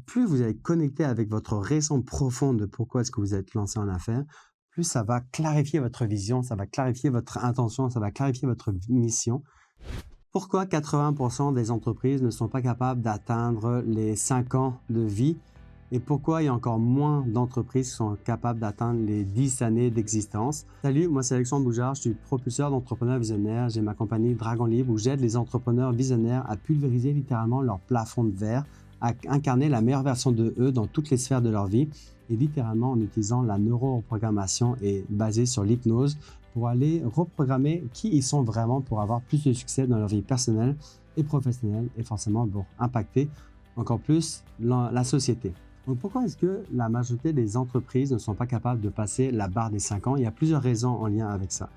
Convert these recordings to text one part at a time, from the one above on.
plus vous allez connecter avec votre raison profonde de pourquoi est-ce que vous êtes lancé en affaires, plus ça va clarifier votre vision, ça va clarifier votre intention, ça va clarifier votre mission. Pourquoi 80% des entreprises ne sont pas capables d'atteindre les 5 ans de vie et pourquoi il y a encore moins d'entreprises qui sont capables d'atteindre les 10 années d'existence? Salut, moi c'est Alexandre Boujard, je suis propulseur d'entrepreneurs visionnaires. J'ai ma compagnie Dragon Libre où j'aide les entrepreneurs visionnaires à pulvériser littéralement leur plafond de verre, à incarner la meilleure version de eux dans toutes les sphères de leur vie et littéralement en utilisant la neuroprogrammation et basée sur l'hypnose pour aller reprogrammer qui ils sont vraiment pour avoir plus de succès dans leur vie personnelle et professionnelle et forcément pour impacter encore plus la société. Donc pourquoi est-ce que la majorité des entreprises ne sont pas capables de passer la barre des 5 ans? Il y a plusieurs raisons en lien avec ça.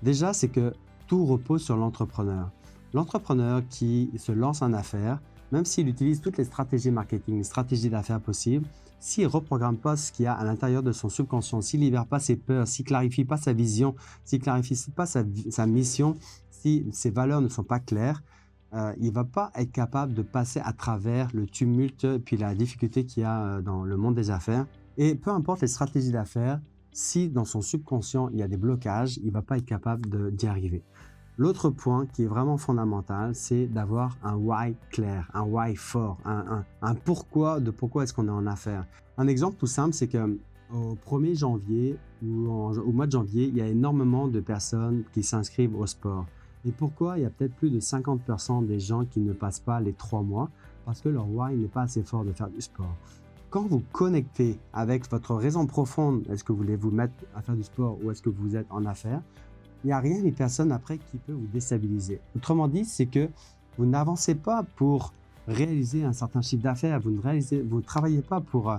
Déjà, c'est que tout repose sur l'entrepreneur. L'entrepreneur qui se lance en affaires, même s'il utilise toutes les stratégies marketing, les stratégies d'affaires possibles, s'il ne reprogramme pas ce qu'il y a à l'intérieur de son subconscient, s'il ne libère pas ses peurs, s'il ne clarifie pas sa vision, s'il ne clarifie pas sa mission, si ses valeurs ne sont pas claires, il ne va pas être capable de passer à travers le tumulte et puis la difficulté qu'il y a dans le monde des affaires. Et peu importe les stratégies d'affaires, si dans son subconscient il y a des blocages, il ne va pas être capable d'y arriver. L'autre point qui est vraiment fondamental, c'est d'avoir un why clair, un why fort, un pourquoi de pourquoi est-ce qu'on est en affaires. Un exemple tout simple, c'est qu'au 1er janvier ou au mois de janvier, il y a énormément de personnes qui s'inscrivent au sport. Et pourquoi il y a peut-être plus de 50% des gens qui ne passent pas les 3 mois? Parce que leur why n'est pas assez fort de faire du sport. Quand vous connectez avec votre raison profonde, est-ce que vous voulez vous mettre à faire du sport ou est-ce que vous êtes en affaires? Il n'y a rien ni personne après qui peut vous déstabiliser. Autrement dit, c'est que vous n'avancez pas pour réaliser un certain chiffre d'affaires, vous ne travaillez pas pour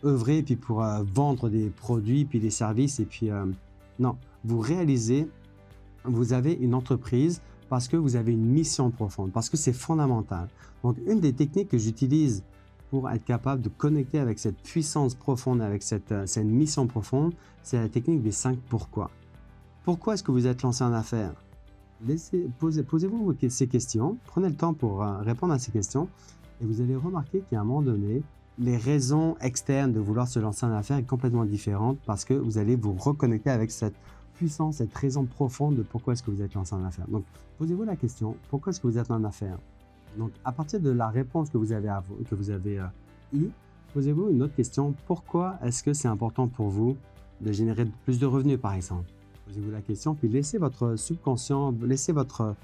œuvrer, puis pour vendre des produits, puis des services, et puis non, vous réalisez, vous avez une entreprise parce que vous avez une mission profonde, parce que c'est fondamental. Donc, une des techniques que j'utilise pour être capable de connecter avec cette puissance profonde, avec cette mission profonde, c'est la technique des 5 pourquoi. Pourquoi est-ce que vous êtes lancé en affaires? Posez-vous ces questions, prenez le temps pour répondre à ces questions et vous allez remarquer qu'à un moment donné, les raisons externes de vouloir se lancer en affaires est complètement différente parce que vous allez vous reconnecter avec cette puissance, cette raison profonde de pourquoi est-ce que vous êtes lancé en affaires. Donc, posez-vous la question, pourquoi est-ce que vous êtes en affaires? Donc, à partir de la réponse que vous avez eue, posez-vous une autre question, pourquoi est-ce que c'est important pour vous de générer plus de revenus, par exemple? Posez-vous la question, puis laissez votre subconscient, laissez votre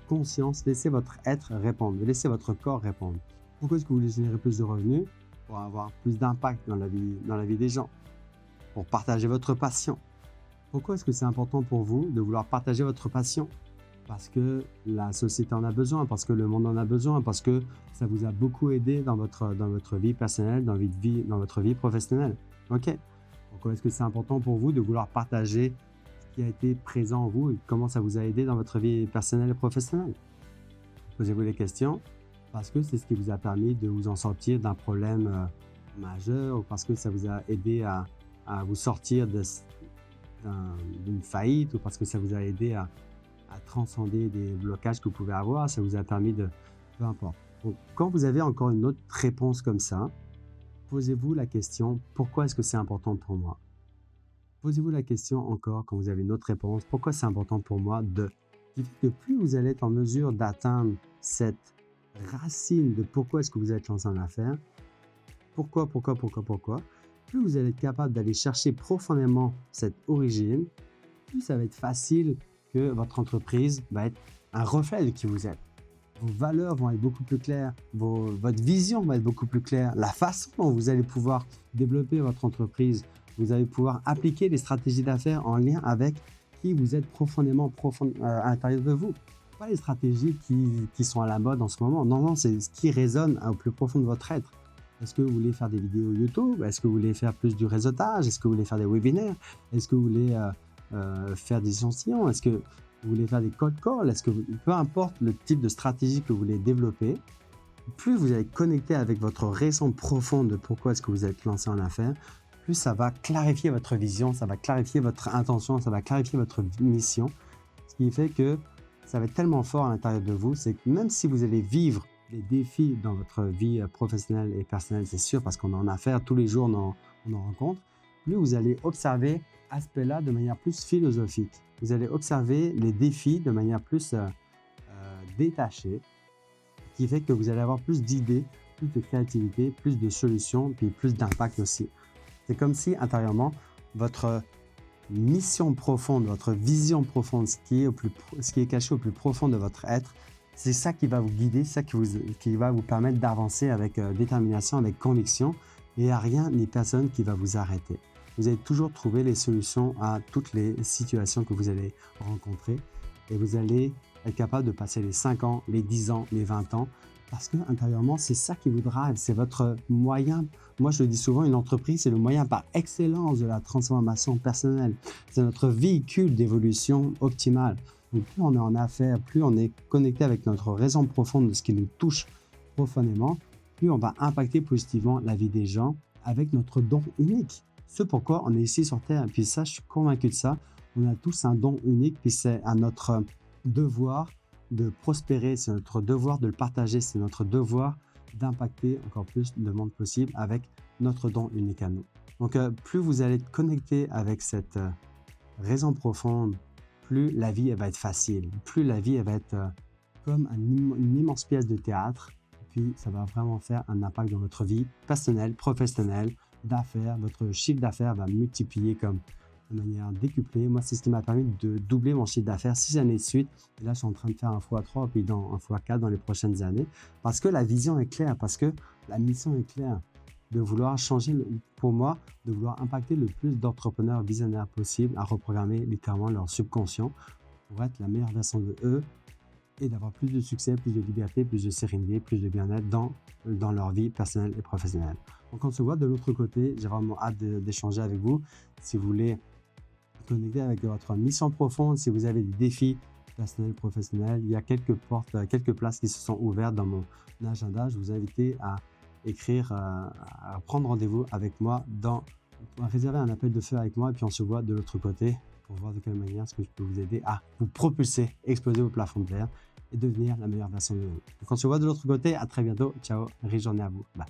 conscience, laissez votre être répondre, laissez votre corps répondre. Pourquoi est-ce que vous voulez générer plus de revenus? Pour avoir plus d'impact dans la vie des gens, pour partager votre passion. Pourquoi est-ce que c'est important pour vous de vouloir partager votre passion? Parce que la société en a besoin, parce que le monde en a besoin, parce que ça vous a beaucoup aidé dans votre vie personnelle, dans votre vie professionnelle. Ok. Pourquoi est-ce que c'est important pour vous de vouloir partager qui a été présent en vous et comment ça vous a aidé dans votre vie personnelle et professionnelle? Posez-vous les questions parce que c'est ce qui vous a permis de vous en sortir d'un problème majeur ou parce que ça vous a aidé à vous sortir d'une faillite ou parce que ça vous a aidé à transcender des blocages que vous pouvez avoir, ça vous a permis de... Peu importe. Donc, quand vous avez encore une autre réponse comme ça, posez-vous la question, pourquoi est-ce que c'est important pour moi? Posez-vous la question encore quand vous avez une autre réponse. Pourquoi c'est important pour moi qui fait que plus vous allez être en mesure d'atteindre cette racine de pourquoi est-ce que vous êtes lancé en affaires, pourquoi, plus vous allez être capable d'aller chercher profondément cette origine, plus ça va être facile que votre entreprise va être un reflet de qui vous êtes. Vos valeurs vont être beaucoup plus claires, votre vision va être beaucoup plus claire, la façon dont vous allez pouvoir développer votre entreprise, vous allez pouvoir appliquer les stratégies d'affaires en lien avec qui vous êtes profondément à l'intérieur de vous. Pas les stratégies qui sont à la mode en ce moment. Non, c'est ce qui résonne au plus profond de votre être. Est-ce que vous voulez faire des vidéos YouTube? Est-ce que vous voulez faire plus du réseautage? Est-ce que vous voulez faire des webinaires? Est-ce que vous voulez faire des échantillons? Est-ce que vous voulez faire des cold calls? Peu importe le type de stratégie que vous voulez développer, plus vous allez connecter avec votre raison profonde de pourquoi est-ce que vous êtes lancé en affaires, plus ça va clarifier votre vision, ça va clarifier votre intention, ça va clarifier votre mission. Ce qui fait que ça va être tellement fort à l'intérieur de vous, c'est que même si vous allez vivre les défis dans votre vie professionnelle et personnelle, c'est sûr, parce qu'on en a affaire tous les jours, on en rencontre, plus vous allez observer aspect-là de manière plus philosophique. Vous allez observer les défis de manière plus détachée, qui fait que vous allez avoir plus d'idées, plus de créativité, plus de solutions, puis plus d'impact aussi. C'est comme si intérieurement, votre mission profonde, votre vision profonde, ce qui est caché au plus profond de votre être, c'est ça qui va vous guider, ça qui va vous permettre d'avancer avec détermination, avec conviction, et il n'y a rien ni personne qui va vous arrêter. Vous allez toujours trouver les solutions à toutes les situations que vous allez rencontrer, et vous allez être capable de passer les 5 ans, les 10 ans, les 20 ans, parce que intérieurement, c'est ça qui vous drive, c'est votre moyen. Moi, je le dis souvent, une entreprise, c'est le moyen par excellence de la transformation personnelle. C'est notre véhicule d'évolution optimale. Donc, plus on est en affaires, plus on est connecté avec notre raison profonde de ce qui nous touche profondément, plus on va impacter positivement la vie des gens avec notre don unique. Ce pourquoi on est ici sur Terre. Et puis ça, je suis convaincu de ça. On a tous un don unique, puis c'est à notre devoir de prospérer, c'est notre devoir de le partager, c'est notre devoir d'impacter encore plus de monde possible avec notre don unique à nous. Donc, plus vous allez être connecté avec cette raison profonde, plus la vie elle va être facile, plus la vie elle va être comme une immense pièce de théâtre, puis ça va vraiment faire un impact dans votre vie personnelle, professionnelle, d'affaires. Votre chiffre d'affaires va multiplier comme de manière décuplée. Moi, c'est ce qui m'a permis de doubler mon chiffre d'affaires 6 années de suite. Et là, je suis en train de faire un x3 puis un x4 dans les prochaines années. Parce que la vision est claire, parce que la mission est claire. De vouloir changer, pour moi, de vouloir impacter le plus d'entrepreneurs visionnaires possible à reprogrammer littéralement leur subconscient pour être la meilleure version de eux et d'avoir plus de succès, plus de liberté, plus de sérénité, plus de bien-être dans leur vie personnelle et professionnelle. Donc, on se voit de l'autre côté. J'ai vraiment hâte d'échanger avec vous. Si vous voulez connecter avec votre mission profonde, si vous avez des défis personnels, professionnels, il y a quelques portes, quelques places qui se sont ouvertes dans mon agenda. Je vous invite à écrire, à prendre rendez-vous avec moi, à réserver un appel de feu avec moi, et puis on se voit de l'autre côté pour voir de quelle manière est-ce que je peux vous aider à vous propulser, exploser vos plafonds de verre et devenir la meilleure version de vous. Donc on se voit de l'autre côté. À très bientôt. Ciao. Riche journée à vous. Bye.